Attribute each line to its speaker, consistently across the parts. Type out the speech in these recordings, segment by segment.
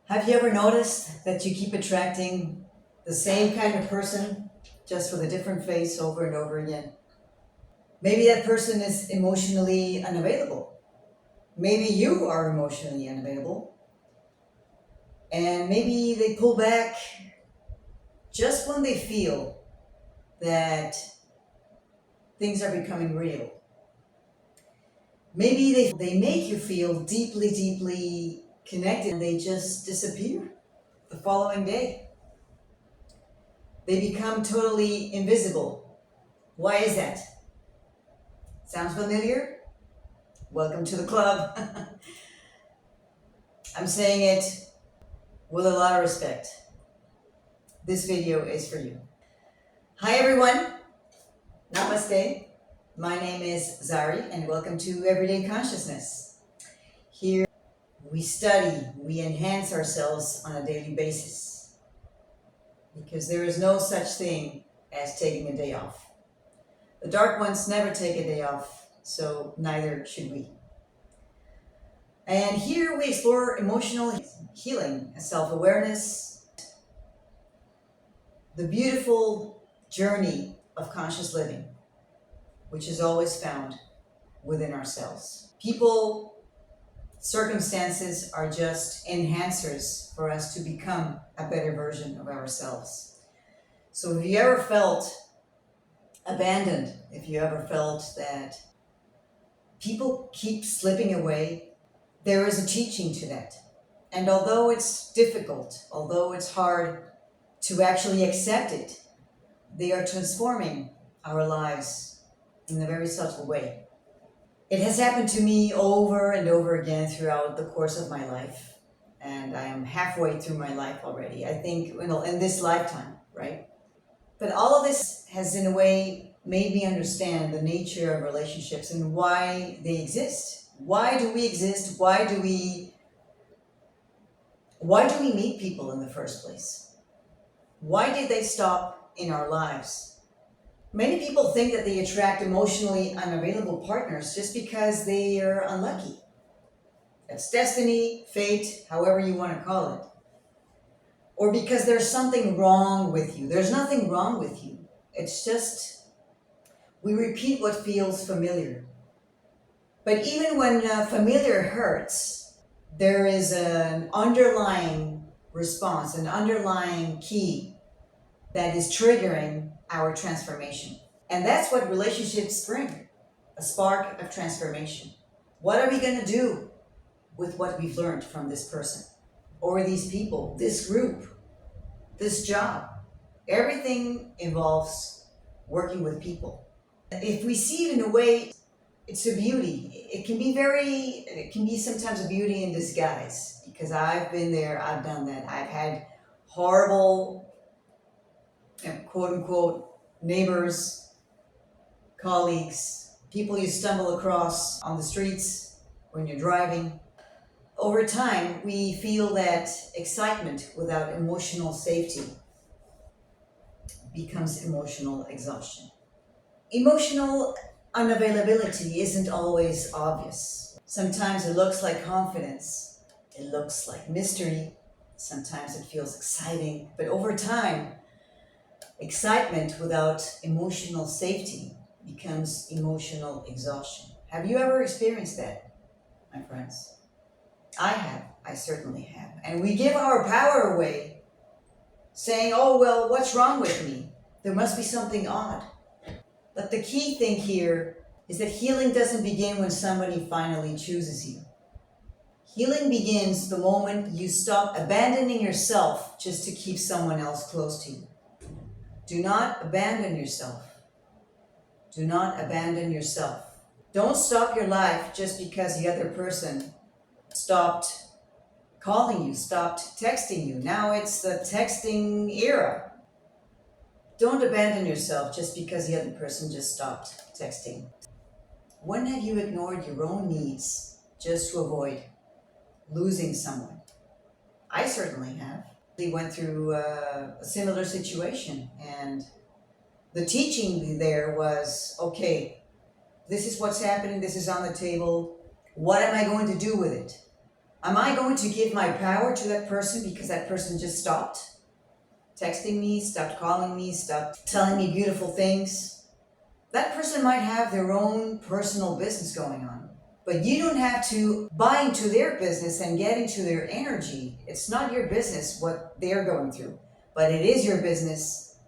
Speaker 1: Have you ever noticed that you keep attracting the same kind of person, just with a different face over and over again? Maybe that person is emotionally unavailable. Maybe you are emotionally unavailable. And maybe they pull back just when they feel that things are becoming real. Maybe they make you feel deeply, deeply connected and they just disappear the following day. They become totally invisible. Why is that? Sounds familiar? Welcome to the club. I'm saying it with a lot of respect. This video is for you. Hi everyone. Namaste. My name is Zari and welcome to Everyday Consciousness. Here we study, we enhance ourselves on a daily basis because there is no such thing as taking a day off. The dark ones never take a day off, so neither should we. And here we explore emotional healing, self-awareness, the beautiful journey of conscious living, which is always found within ourselves. People, circumstances are just enhancers for us to become a better version of ourselves. So if you ever felt abandoned, if you ever felt that people keep slipping away, there is a teaching to that. And although it's difficult, although it's hard to actually accept it, they are transforming our lives in a very subtle way. It has happened to me over and over again throughout the course of my life. And I am halfway through my life already, I think, in this lifetime, right? But all of this has, in a way, made me understand the nature of relationships and why they exist. Why do we exist? Why do we meet people in the first place? Why did they stop in our lives? Many people think that they attract emotionally unavailable partners just because they are unlucky. That's destiny, fate, however you want to call it. Or because there's something wrong with you. There's nothing wrong with you. It's just we repeat what feels familiar. But even when familiar hurts, there is an underlying response, an underlying key that is triggering our transformation. And that's what relationships bring, a spark of transformation. What are we going to do with what we've learned from this person or these people, this group, this job? Everything involves working with people. If we see it in a way, it's a beauty. It can be sometimes a beauty in disguise, because I've been there, I've done that. I've had horrible, quote unquote, neighbors, colleagues, people you stumble across on the streets when you're driving. Over time, we feel that excitement without emotional safety becomes emotional exhaustion. Emotional unavailability isn't always obvious. Sometimes it looks like confidence. It looks like mystery. Sometimes it feels exciting. But over time, excitement without emotional safety becomes emotional exhaustion. Have you ever experienced that, my friends? I have. I certainly have. And we give our power away saying, oh, well, what's wrong with me? There must be something odd. But the key thing here is that healing doesn't begin when somebody finally chooses you. Healing begins the moment you stop abandoning yourself just to keep someone else close to you. Do not abandon yourself. Do not abandon yourself. Don't stop your life just because the other person stopped calling you, stopped texting you. Now it's the texting era. Don't abandon yourself just because the other person just stopped texting. When have you ignored your own needs just to avoid losing someone? I certainly have. We went through a similar situation, and the teaching there was, okay, this is what's happening, this is on the table. What am I going to do with it? Am I going to give my power to that person because that person just stopped texting me, stopped calling me, stopped telling me beautiful things? That person might have their own personal business going on, but you don't have to buy into their business and get into their energy. It's not your business what they're going through, but it is your business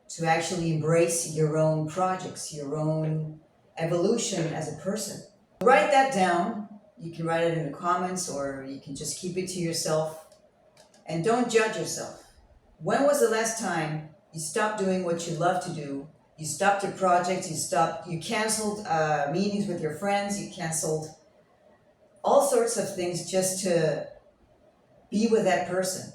Speaker 1: to actually embrace your own projects, your own evolution as a person. Write that down. You can write it in the comments or you can just keep it to yourself. And don't judge yourself. When was the last time you stopped doing what you love to do? You stopped your projects, you canceled meetings with your friends, you canceled all sorts of things just to be with that person.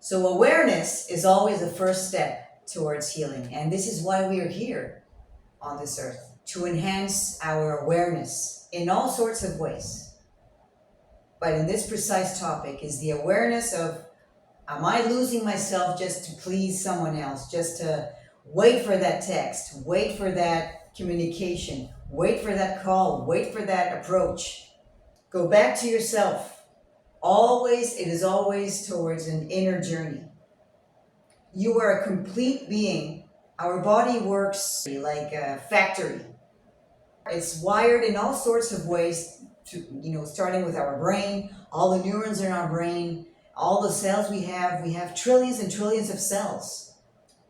Speaker 1: So awareness is always the first step towards healing. And this is why we are here on this earth, to enhance our awareness in all sorts of ways. But in this precise topic is the awareness of, am I losing myself just to please someone else, just to wait for that text, wait for that communication, wait for that call, wait for that approach? Go back to yourself. It is always towards an inner journey. You are a complete being. Our body works like a factory. It's wired in all sorts of ways, starting with our brain, all the neurons in our brain, all the cells we have trillions and trillions of cells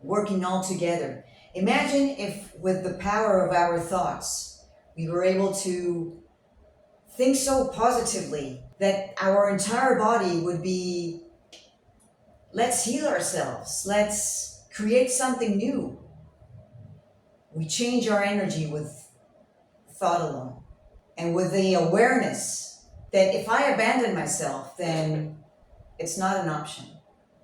Speaker 1: working all together. Imagine if with the power of our thoughts, we were able to think so positively that our entire body would be, let's heal ourselves, let's create something new. We change our energy with thought alone. And with the awareness that if I abandon myself, then it's not an option.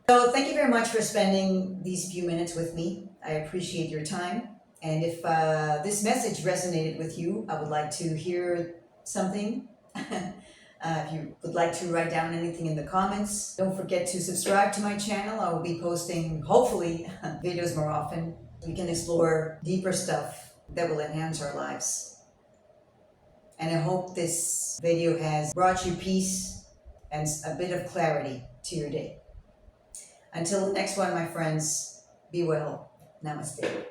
Speaker 1: So thank you very much for spending these few minutes with me. I appreciate your time. And if this message resonated with you, I would like to hear something. If you would like to write down anything in the comments, don't forget to subscribe to my channel. I will be posting, hopefully, videos more often. We can explore deeper stuff that will enhance our lives. And I hope this video has brought you peace and a bit of clarity to your day. Until the next one, my friends, be well. Namaste.